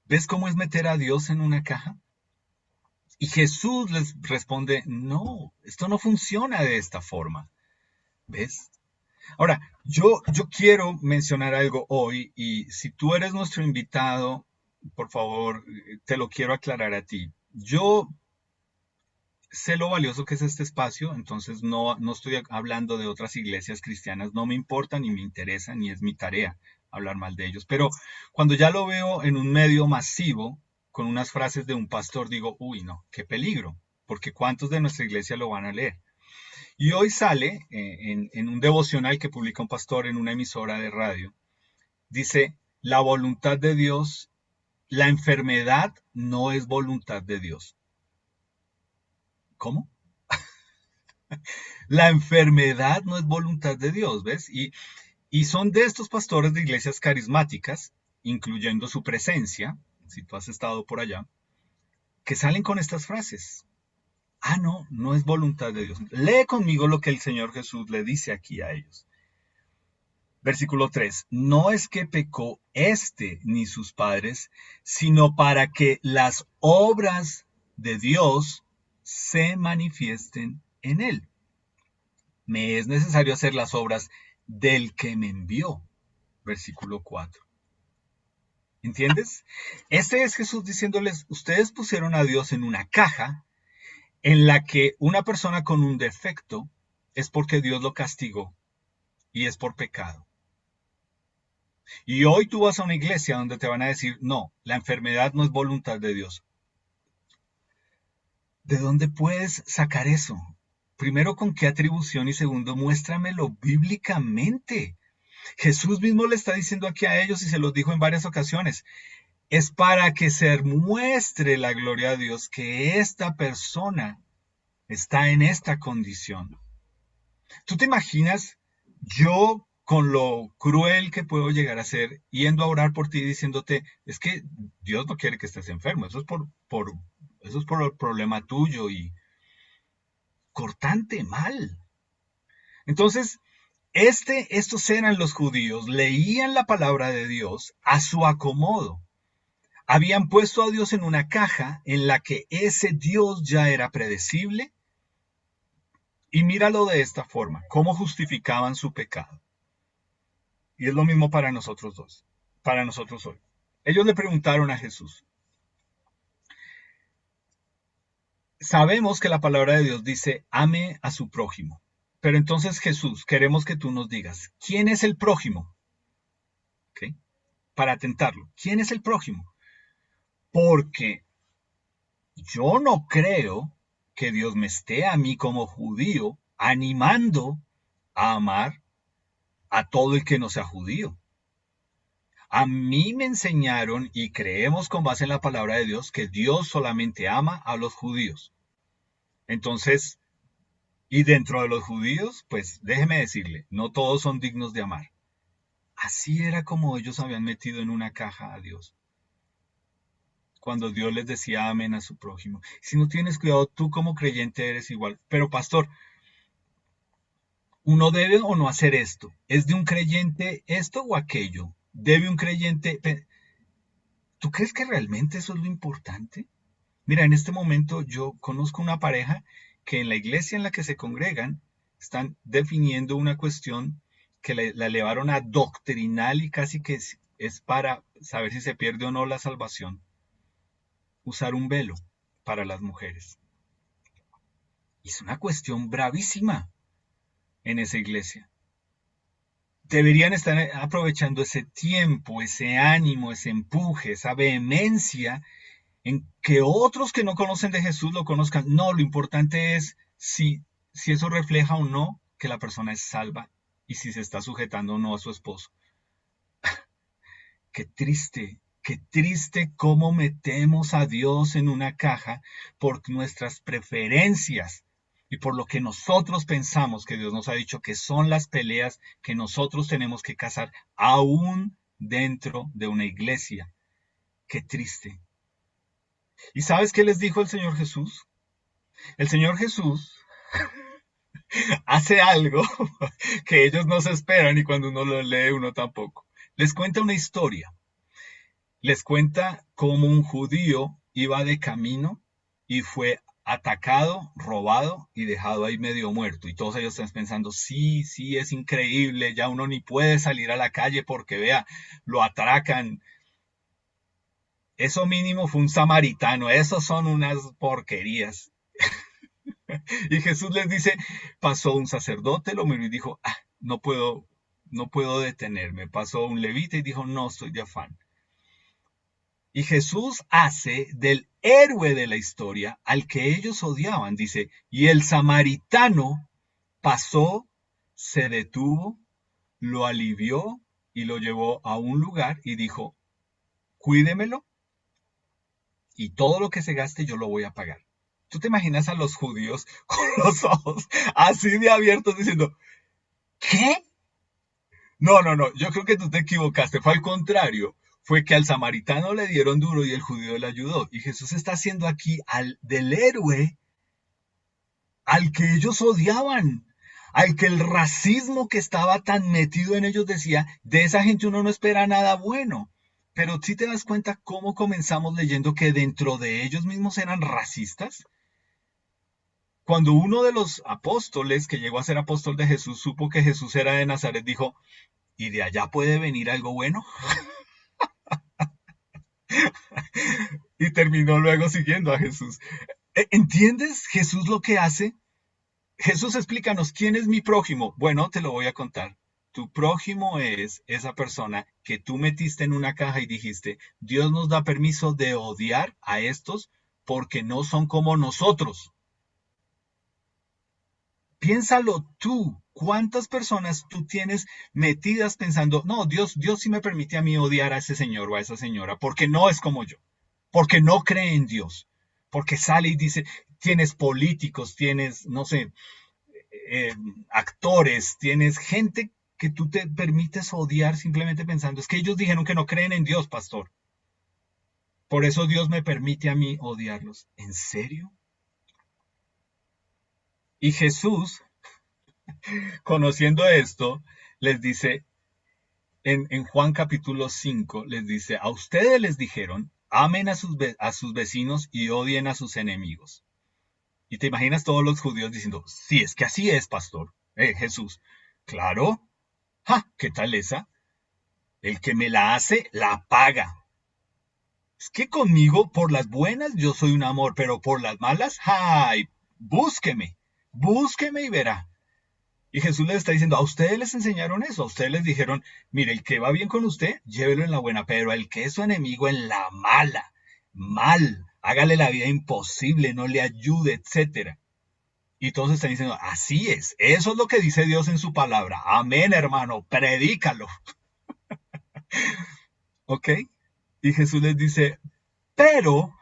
¿Ves cómo es meter a Dios en una caja? Y Jesús les responde, no, esto no funciona de esta forma. ¿Ves? Ahora, yo quiero mencionar algo hoy y si tú eres nuestro invitado, por favor, te lo quiero aclarar a ti. Yo sé lo valioso que es este espacio, entonces no estoy hablando de otras iglesias cristianas, no me importa ni me interesa ni es mi tarea hablar mal de ellos, pero cuando ya lo veo en un medio masivo, con unas frases de un pastor, digo, uy, no, qué peligro, porque ¿cuántos de nuestra iglesia lo van a leer? Y hoy sale en un devocional que publica un pastor en una emisora de radio, dice, la voluntad de Dios, la enfermedad no es voluntad de Dios. ¿Cómo? La enfermedad no es voluntad de Dios, ¿ves? Y son de estos pastores de iglesias carismáticas, incluyendo su presencia, si tú has estado por allá, que salen con estas frases. Ah, no, no es voluntad de Dios. Lee conmigo lo que el Señor Jesús le dice aquí a ellos. Versículo 3. No es que pecó este ni sus padres, sino para que las obras de Dios se manifiesten en él. Me es necesario hacer las obras del que me envió. Versículo 4. ¿Entiendes? Este es Jesús diciéndoles, ustedes pusieron a Dios en una caja en la que una persona con un defecto es porque Dios lo castigó y es por pecado. Y hoy tú vas a una iglesia donde te van a decir, no, la enfermedad no es voluntad de Dios. ¿De dónde puedes sacar eso? Primero, ¿con qué atribución? Y segundo, muéstramelo bíblicamente. Jesús mismo le está diciendo aquí a ellos y se los dijo en varias ocasiones. Es para que se muestre la gloria de Dios que esta persona está en esta condición. ¿Tú te imaginas yo con lo cruel que puedo llegar a ser yendo a orar por ti diciéndote, es que Dios no quiere que estés enfermo, eso es por el problema tuyo y cortante, mal? Entonces, estos eran los judíos, leían la palabra de Dios a su acomodo. Habían puesto a Dios en una caja en la que ese Dios ya era predecible. Y míralo de esta forma, cómo justificaban su pecado. Y es lo mismo para nosotros dos, para nosotros hoy. Ellos le preguntaron a Jesús, sabemos que la palabra de Dios dice, ame a su prójimo. Pero entonces Jesús, queremos que tú nos digas, ¿quién es el prójimo? ¿Ok? Para tentarlo, ¿quién es el prójimo? Porque yo no creo que Dios me esté a mí como judío animando a amar a todo el que no sea judío. A mí me enseñaron y creemos con base en la palabra de Dios que Dios solamente ama a los judíos. Entonces, y dentro de los judíos, pues déjeme decirle, no todos son dignos de amar. Así era como ellos habían metido en una caja a Dios. Cuando Dios les decía amén a su prójimo. Si no tienes cuidado, tú como creyente eres igual. Pero pastor, ¿uno debe o no hacer esto? ¿Es de un creyente esto o aquello? ¿Debe un creyente... ¿Tú crees que realmente eso es lo importante? Mira, en este momento yo conozco una pareja que en la iglesia en la que se congregan están definiendo una cuestión que la elevaron a doctrinal y casi que es para saber si se pierde o no la salvación. Usar un velo para las mujeres. Y es una cuestión bravísima en esa iglesia. Deberían estar aprovechando ese tiempo, ese ánimo, ese empuje, esa vehemencia en que otros que no conocen de Jesús lo conozcan. No, lo importante es si eso refleja o no que la persona es salva y si se está sujetando o no a su esposo. Qué triste cómo metemos a Dios en una caja por nuestras preferencias y por lo que nosotros pensamos que Dios nos ha dicho que son las peleas que nosotros tenemos que cazar aún dentro de una iglesia. Qué triste. ¿Y sabes qué les dijo el Señor Jesús? El Señor Jesús hace algo que ellos no se esperan y cuando uno lo lee uno tampoco. Les cuenta una historia. Les cuenta cómo un judío iba de camino y fue atacado, robado y dejado ahí medio muerto. Y todos ellos están pensando, sí, sí, es increíble, ya uno ni puede salir a la calle porque vea, lo atracan. Eso mínimo fue un samaritano, eso son unas porquerías. Y Jesús les dice, pasó un sacerdote, lo miró y dijo, no puedo detenerme. Pasó un levita y dijo, no estoy de afán. Y Jesús hace del héroe de la historia al que ellos odiaban. Dice, y el samaritano pasó, se detuvo, lo alivió y lo llevó a un lugar y dijo, cuídemelo y todo lo que se gaste yo lo voy a pagar. ¿Tú te imaginas a los judíos con los ojos así de abiertos diciendo, ¿qué? No, no, no, yo creo que tú te equivocaste, fue al contrario. Fue que al samaritano le dieron duro y el judío le ayudó. Y Jesús está haciendo aquí del héroe al que ellos odiaban, al que el racismo que estaba tan metido en ellos decía, de esa gente uno no espera nada bueno. Pero si te das cuenta cómo comenzamos leyendo que dentro de ellos mismos eran racistas. Cuando uno de los apóstoles que llegó a ser apóstol de Jesús supo que Jesús era de Nazaret, dijo, ¿y de allá puede venir algo bueno? Y terminó luego siguiendo a Jesús. ¿Entiendes Jesús lo que hace? Jesús, explícanos, ¿quién es mi prójimo? Bueno, te lo voy a contar. Tu prójimo es esa persona que tú metiste en una caja y dijiste, Dios nos da permiso de odiar a estos porque no son como nosotros. Piénsalo tú, ¿cuántas personas tú tienes metidas pensando, no, Dios sí me permite a mí odiar a ese señor o a esa señora porque no es como yo, porque no cree en Dios, porque sale y dice, tienes políticos, tienes, no sé, eh, actores, tienes gente que tú te permites odiar simplemente pensando, es que ellos dijeron que no creen en Dios, pastor. Por eso Dios me permite a mí odiarlos. ¿En serio? Y Jesús, conociendo esto, les dice, en Juan capítulo 5, les dice, a ustedes les dijeron, amen a sus vecinos y odien a sus enemigos. Y te imaginas todos los judíos diciendo, sí, es que así es, pastor. Jesús, claro. ¡Ja! ¿Qué tal esa? El que me la hace, la paga. Es que conmigo, por las buenas, yo soy un amor, pero por las malas, ¡ay! Búsqueme, búsqueme y verá. Y Jesús les está diciendo, a ustedes les enseñaron eso, a ustedes les dijeron, mire, el que va bien con usted, llévelo en la buena, pero el que es su enemigo en la mala, mal, hágale la vida imposible, no le ayude, etcétera. Y todos están diciendo, así es, eso es lo que dice Dios en su palabra. Amén, hermano, predícalo. ¿Ok? Y Jesús les dice, pero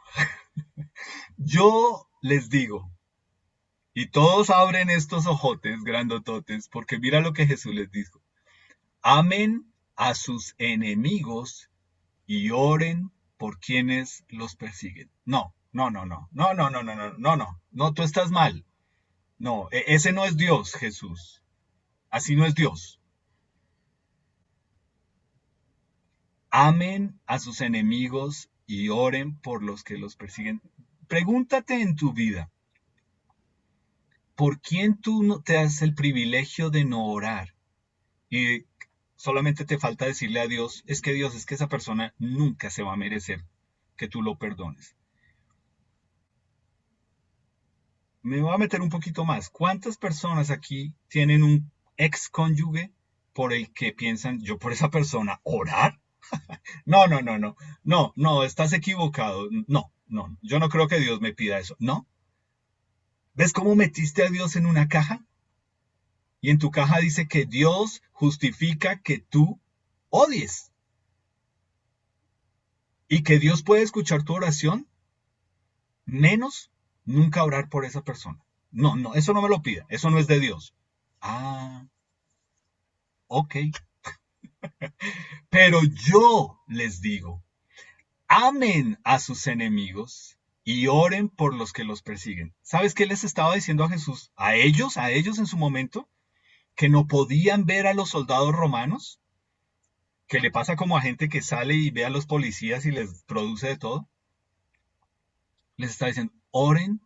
yo les digo, y todos abren estos ojotes grandototes, porque mira lo que Jesús les dijo. Amen a sus enemigos y oren por quienes los persiguen. No, no, no, no, no, no, no, no, no, no, no, no, tú estás mal. No, ese no es Dios, Jesús. Así no es Dios. Amen a sus enemigos y oren por los que los persiguen. Pregúntate en tu vida, ¿por quién tú no te das el privilegio de no orar? Y solamente te falta decirle a Dios, es que esa persona nunca se va a merecer que tú lo perdones. Me voy a meter un poquito más. ¿Cuántas personas aquí tienen un ex cónyuge por el que piensan, yo por esa persona, orar? No, no, no, no, no, no, estás equivocado. No, no, yo no creo que Dios me pida eso. No. ¿Ves cómo metiste a Dios en una caja? Y en tu caja dice que Dios justifica que tú odies y que Dios puede escuchar tu oración, menos nunca orar por esa persona. No, no, eso no me lo pida, eso no es de Dios. Ah, ok. Pero yo les digo, amen a sus enemigos y oren por los que los persiguen. ¿Sabes qué les estaba diciendo a Jesús? A ellos en su momento, que no podían ver a los soldados romanos, que le pasa como a gente que sale y ve a los policías y les produce de todo. Les está diciendo, oren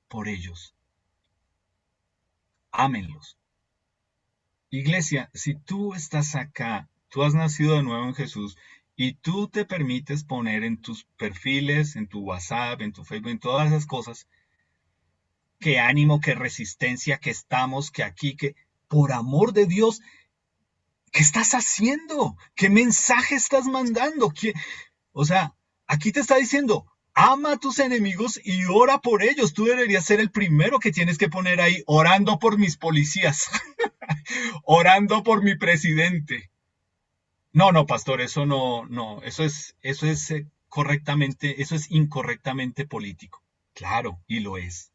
por ellos, ámenlos. Iglesia, si tú estás acá, tú has nacido de nuevo en Jesús y tú te permites poner en tus perfiles, en tu WhatsApp, en tu Facebook, en todas esas cosas, que ánimo, que resistencia, que estamos, que aquí, que por amor de Dios, ¿qué estás haciendo? ¿Qué mensaje estás mandando? O sea, aquí te está diciendo, ama a tus enemigos y ora por ellos. Tú deberías ser el primero que tienes que poner ahí, orando por mis policías, orando por mi presidente. No, no, pastor, eso no, no, eso es correctamente, eso es incorrectamente político. Claro, y lo es.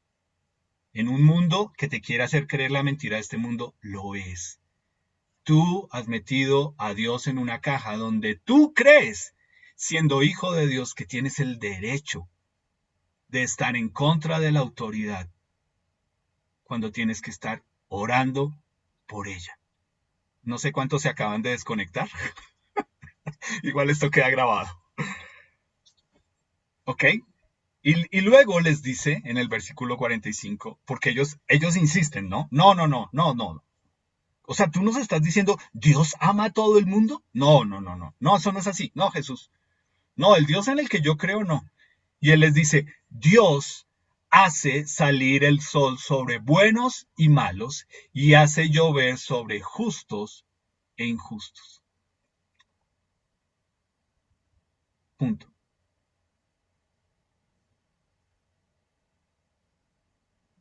En un mundo que te quiere hacer creer la mentira de este mundo, lo es. Tú has metido a Dios en una caja donde tú crees, siendo hijo de Dios, que tienes el derecho de estar en contra de la autoridad cuando tienes que estar orando por ella. No sé cuántos se acaban de desconectar. Igual esto queda grabado. ¿Ok? Y luego les dice en el versículo 45, porque ellos insisten, ¿no? No, no, no, no, no. O sea, tú nos estás diciendo, ¿Dios ama a todo el mundo? No, no, no, no. No, eso no es así. No, Jesús. No, el Dios en el que yo creo, no. Y él les dice, Dios hace salir el sol sobre buenos y malos y hace llover sobre justos e injustos. Punto.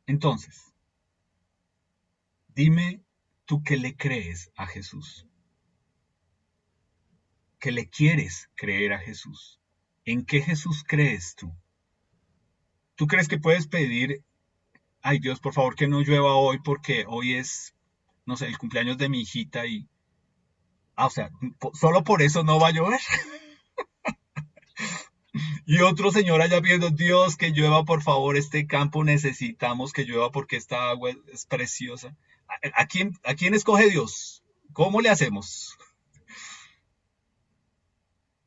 Entonces, dime tú qué le crees a Jesús, qué le quieres creer a Jesús, en qué Jesús crees tú. ¿Tú crees que puedes pedir, ay Dios, por favor que no llueva hoy porque hoy es, no sé, el cumpleaños de mi hijita y, o sea, solo por eso no va a llover? Y otro señor allá pidiendo, Dios, que llueva, por favor, este campo necesitamos que llueva porque esta agua es preciosa. A quién escoge Dios? ¿Cómo le hacemos?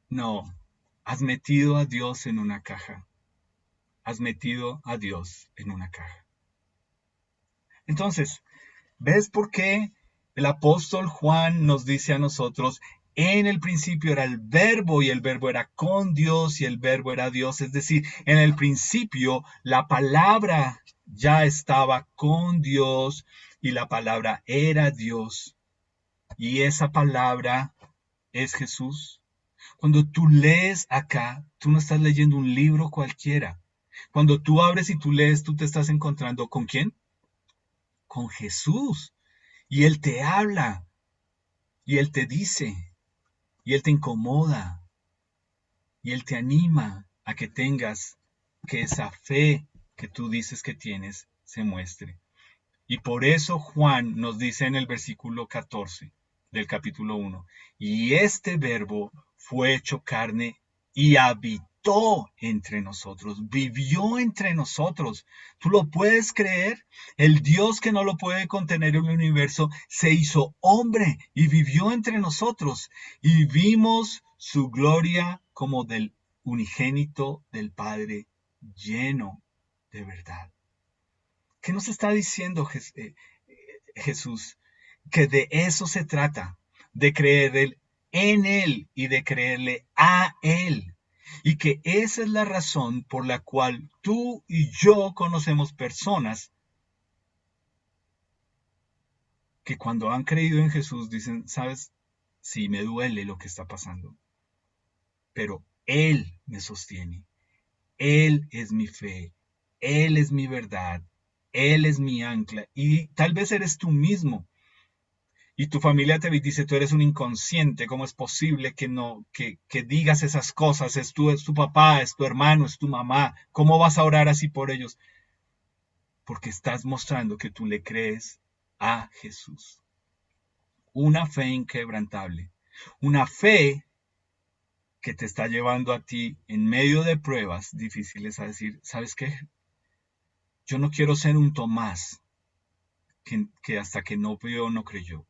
No, has metido a Dios en una caja. Has metido a Dios en una caja. Entonces, ¿ves por qué el apóstol Juan nos dice a nosotros, en el principio era el verbo y el verbo era con Dios y el verbo era Dios? Es decir, en el principio la palabra ya estaba con Dios y la palabra era Dios. Y esa palabra es Jesús. Cuando tú lees acá, tú no estás leyendo un libro cualquiera. Cuando tú abres y tú lees, tú te estás encontrando ¿con quién? Con Jesús. Y Él te habla, y Él te dice, y Él te incomoda, y Él te anima a que tengas que esa fe que tú dices que tienes se muestre. Y por eso Juan nos dice en el versículo 14 del capítulo 1, y este verbo fue hecho carne y habitó entre nosotros, vivió entre nosotros. ¿Tú lo puedes creer? El Dios que no lo puede contener en el universo se hizo hombre y vivió entre nosotros y vimos su gloria como del unigénito del Padre lleno de verdad. ¿Qué nos está diciendo Jesús? Que de eso se trata, de creer en Él y de creerle a Él. Y que esa es la razón por la cual tú y yo conocemos personas que cuando han creído en Jesús dicen, sabes, sí me duele lo que está pasando, pero Él me sostiene, Él es mi fe, Él es mi verdad, Él es mi ancla. Y tal vez eres tú mismo y tu familia te dice, tú eres un inconsciente, ¿cómo es posible que no, que digas esas cosas? Es tu papá, es tu hermano, es tu mamá, ¿cómo vas a orar así por ellos? Porque estás mostrando que tú le crees a Jesús. Una fe inquebrantable, una fe que te está llevando a ti en medio de pruebas difíciles a decir, ¿sabes qué? Yo no quiero ser un Tomás que hasta que no vio no creyó.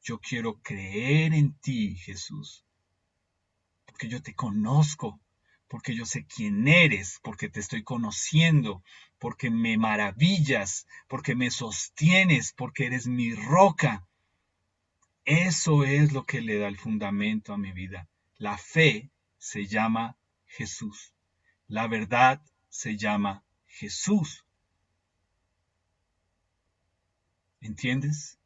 Yo quiero creer en ti, Jesús, porque yo te conozco, porque yo sé quién eres, porque te estoy conociendo, porque me maravillas, porque me sostienes, porque eres mi roca. Eso es lo que le da el fundamento a mi vida. La fe se llama Jesús. La verdad se llama Jesús. ¿Entiendes?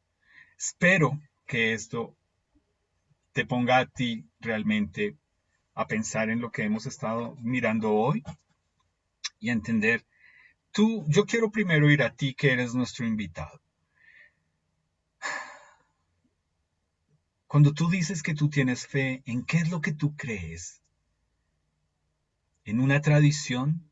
Espero que esto te ponga a ti realmente a pensar en lo que hemos estado mirando hoy y a entender. Yo quiero primero ir a ti que eres nuestro invitado. Cuando tú dices que tú tienes fe, ¿en qué es lo que tú crees? ¿En una tradición?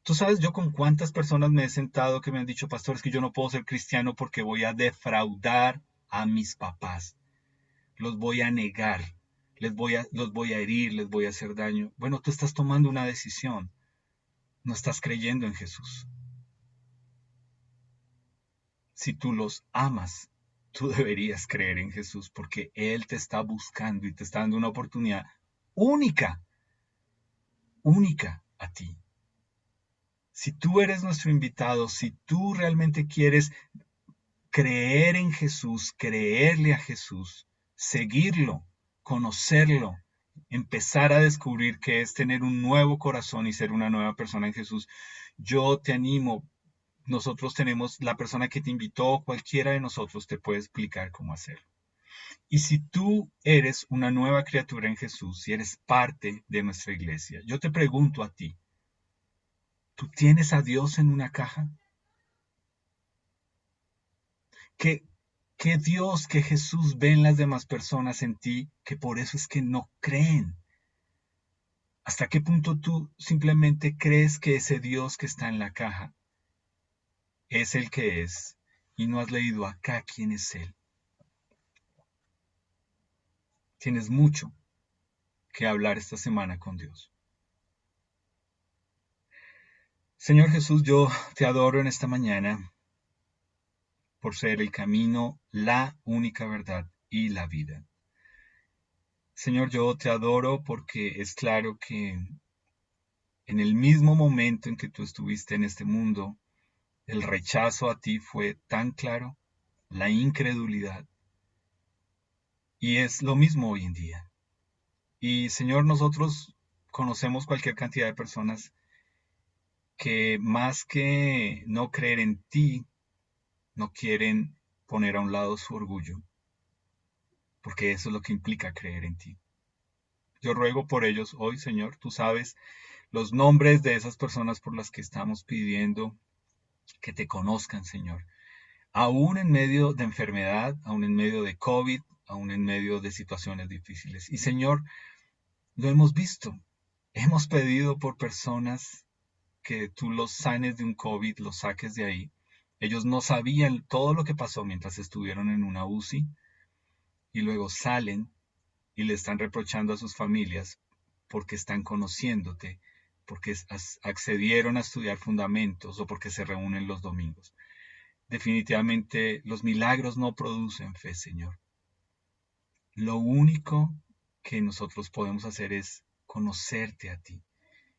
Tú sabes yo con cuántas personas me he sentado que me han dicho, pastor, es que yo no puedo ser cristiano porque voy a defraudar a mis papás. Los voy a negar, los voy a herir, les voy a hacer daño. Bueno, tú estás tomando una decisión. No estás creyendo en Jesús. Si tú los amas, tú deberías creer en Jesús porque Él te está buscando y te está dando una oportunidad única, única a ti. Si tú eres nuestro invitado, si tú realmente quieres creer en Jesús, creerle a Jesús, seguirlo, conocerlo, empezar a descubrir qué es tener un nuevo corazón y ser una nueva persona en Jesús, yo te animo. Nosotros tenemos la persona que te invitó, cualquiera de nosotros te puede explicar cómo hacerlo. Y si tú eres una nueva criatura en Jesús, si eres parte de nuestra iglesia, yo te pregunto a ti, ¿tú tienes a Dios en una caja? ¿Qué, qué Dios, qué Jesús ven las demás personas en ti que por eso es que no creen? ¿Hasta qué punto tú simplemente crees que ese Dios que está en la caja es el que es y no has leído acá quién es Él? Tienes mucho que hablar esta semana con Dios. Señor Jesús, yo te adoro en esta mañana por ser el camino, la única verdad y la vida. Señor, yo te adoro porque es claro que en el mismo momento en que tú estuviste en este mundo, el rechazo a ti fue tan claro, la incredulidad, y es lo mismo hoy en día. Y Señor, nosotros conocemos cualquier cantidad de personas que más que no creer en ti, no quieren poner a un lado su orgullo, porque eso es lo que implica creer en ti. Yo ruego por ellos hoy, Señor, tú sabes los nombres de esas personas por las que estamos pidiendo que te conozcan, Señor. Aún en medio de enfermedad, aún en medio de COVID, aún en medio de situaciones difíciles. Y Señor, lo hemos visto. Hemos pedido por personas que tú los sanes de un COVID, los saques de ahí. Ellos no sabían todo lo que pasó mientras estuvieron en una UCI y luego salen y le están reprochando a sus familias porque están conociéndote, porque accedieron a estudiar fundamentos o porque se reúnen los domingos. Definitivamente los milagros no producen fe, Señor. Lo único que nosotros podemos hacer es conocerte a ti.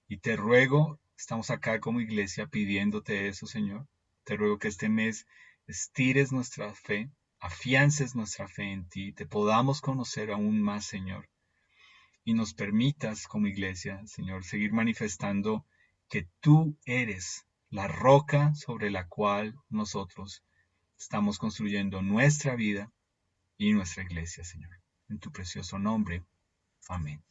Y te ruego, estamos acá como iglesia pidiéndote eso, Señor. Te ruego que este mes estires nuestra fe, afiances nuestra fe en ti, te podamos conocer aún más, Señor. Y nos permitas como iglesia, Señor, seguir manifestando que tú eres la roca sobre la cual nosotros estamos construyendo nuestra vida y nuestra iglesia, Señor. En tu precioso nombre. Amén.